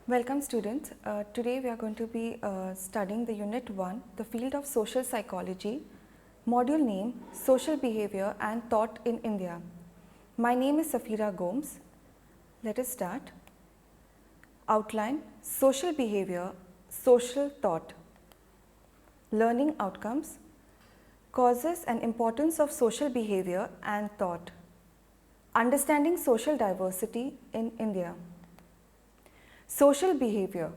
Welcome students. Today we are going to be studying the Unit 1, the field of social psychology, module name Social Behavior and Thought in India. My name is Safira Gomes. Let us start. Outline: social behavior, social thought. Learning outcomes: causes and importance of social behavior and thought. Understanding social diversity in India. Social behavior.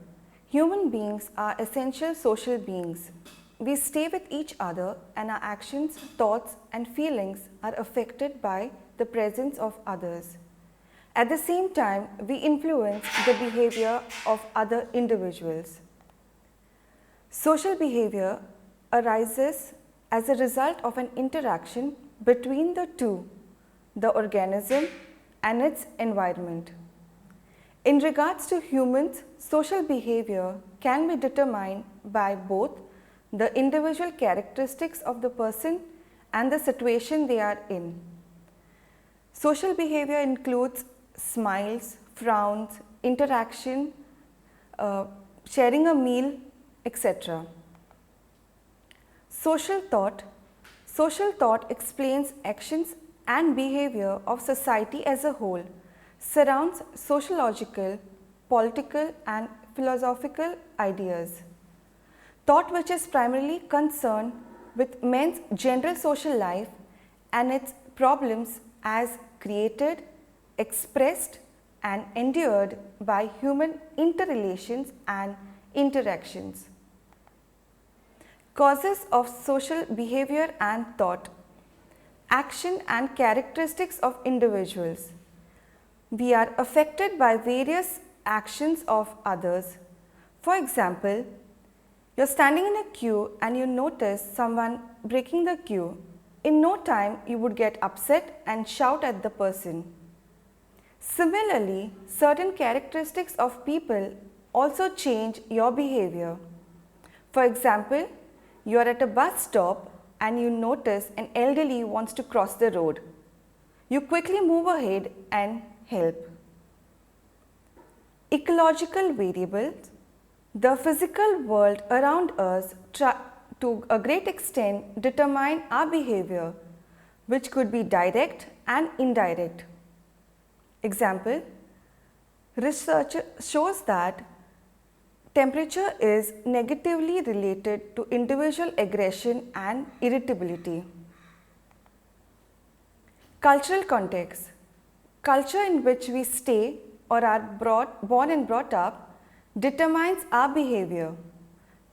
Human beings are essential social beings. We stay with each other and our actions, thoughts and feelings are affected by the presence of others. At the same time, we influence the behavior of other individuals. Social behavior arises as a result of an interaction between the two, the organism and its environment. In regards to humans, social behavior can be determined by both the individual characteristics of the person and the situation they are in. Social behavior includes smiles, frowns, interaction, sharing a meal, etc. Social thought. Social thought explains actions and behavior of society as a whole, surrounds sociological, political and philosophical ideas. Thought which is primarily concerned with men's general social life and its problems as created, expressed and endured by human interrelations and interactions. Causes of social behavior and thought. Action and characteristics of individuals. We are affected by various actions of others. For example, you are standing in a queue and you notice someone breaking the queue. In no time, you would get upset and shout at the person. Similarly, certain characteristics of people also change your behavior. For example, you are at a bus stop and you notice an elderly wants to cross the road. You quickly move ahead and help. Ecological variables. The physical world around us to a great extent determine our behavior, which could be direct and indirect. Example: research shows that temperature is negatively related to individual aggression and irritability. Cultural context. Culture in which we stay or are born and brought up determines our behavior.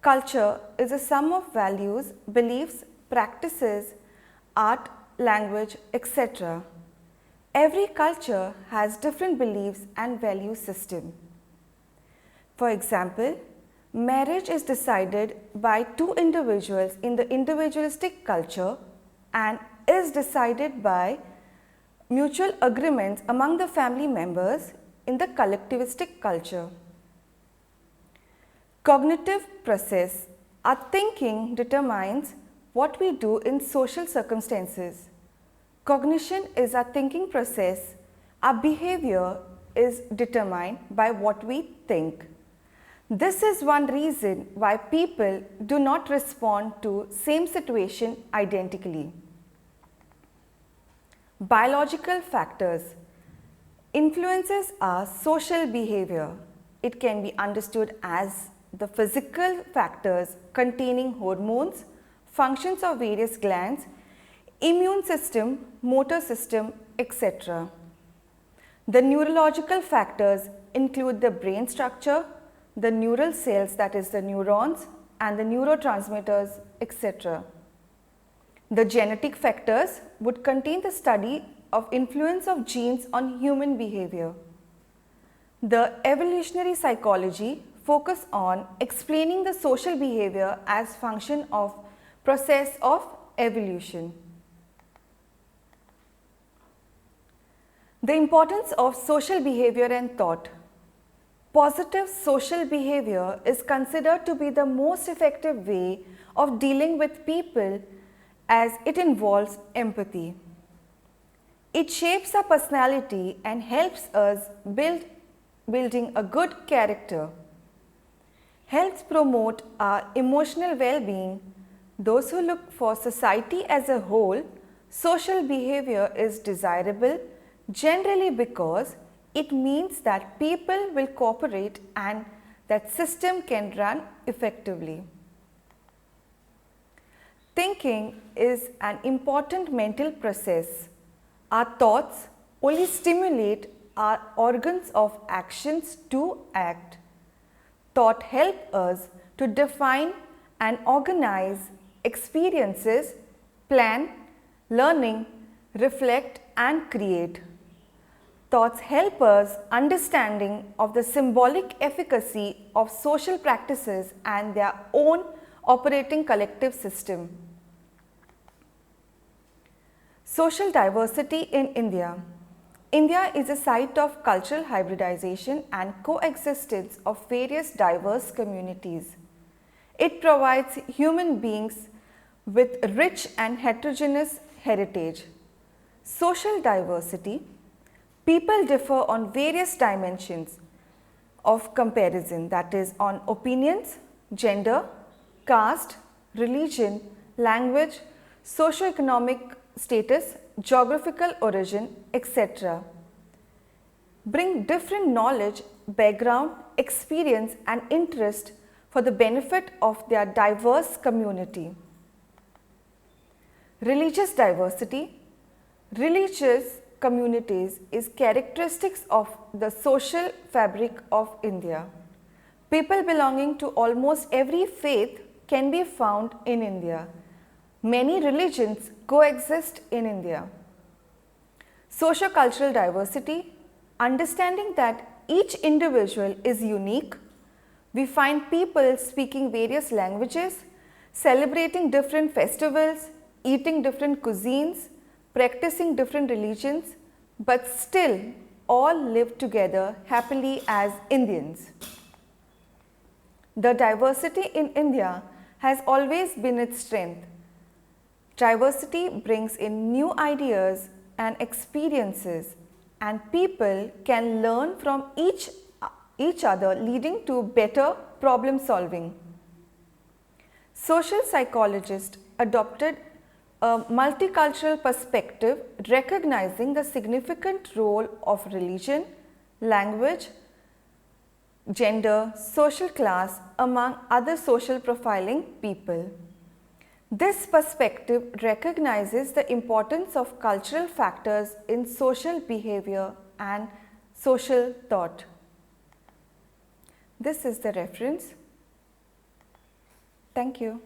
Culture is a sum of values, beliefs, practices, art, language, etc. Every culture has different beliefs and value system. For example, marriage is decided by two individuals in the individualistic culture and is decided by mutual agreements among the family members in the collectivistic culture. Cognitive process. Our thinking determines what we do in social circumstances. Cognition is our thinking process. Our behavior is determined by what we think. This is one reason why people do not respond to same situation identically. Biological factors influences our social behavior. It can be understood as the physical factors containing hormones, functions of various glands, immune system, motor system, etc. The neurological factors include the brain structure, the neural cells, that is the neurons, and the neurotransmitters, etc. The genetic factors would contain the study of influence of genes on human behavior. The evolutionary psychology focus on explaining the social behavior as function of process of evolution. The importance of social behavior and thought. Positive social behavior is considered to be the most effective way of dealing with people as it involves empathy. It shapes our personality and helps us build building a good character. Helps promote our emotional well-being. Those who look for society as a whole, social behavior is desirable generally because it means that people will cooperate and that system can run effectively. Thinking is an important mental process. Our thoughts only stimulate our organs of actions to act. Thought help us to define and organize experiences, plan, learning, reflect and create. Thoughts help us understanding of the symbolic efficacy of social practices and their own operating collective system. Social diversity in India. India is a site of cultural hybridization and coexistence of various diverse communities. It provides human beings with rich and heterogeneous heritage. Social diversity. People differ on various dimensions of comparison, that is on opinions, gender, caste, religion, language, socio-economic status, geographical origin, etc. Bring different knowledge, background, experience and interest for the benefit of their diverse community. Religious diversity. Religious communities is characteristics of the social fabric of India. People belonging to almost every faith can be found in India. Many religions coexist in India. Socio-cultural diversity. Understanding that each individual is unique. We find people speaking various languages, celebrating different festivals, eating different cuisines, practicing different religions, but still all live together happily as Indians. The diversity in India has always been its strength. Diversity brings in new ideas and experiences, and people can learn from each other, leading to better problem solving. Social psychologists adopted a multicultural perspective, recognizing the significant role of religion, language, gender, social class among other social profiling people. This perspective recognizes the importance of cultural factors in social behavior and social thought. This is the reference. Thank you.